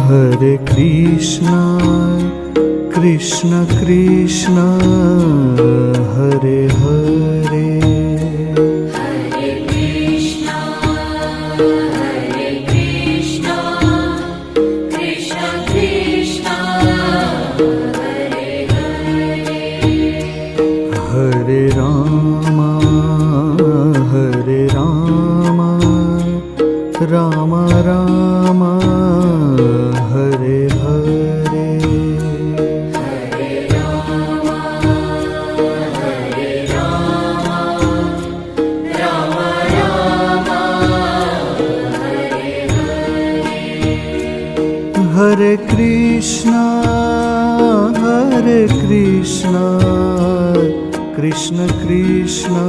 Hare Krishna, Krishna Krishna, Hare Hare. Hare Krishna, Krishna Krishna, Hare Hare. Hare Rama, Rama Rama, Hare Hare. Hare Rama, Rama Rama, Hare Hare. Hare Krishna, Krishna Krishna,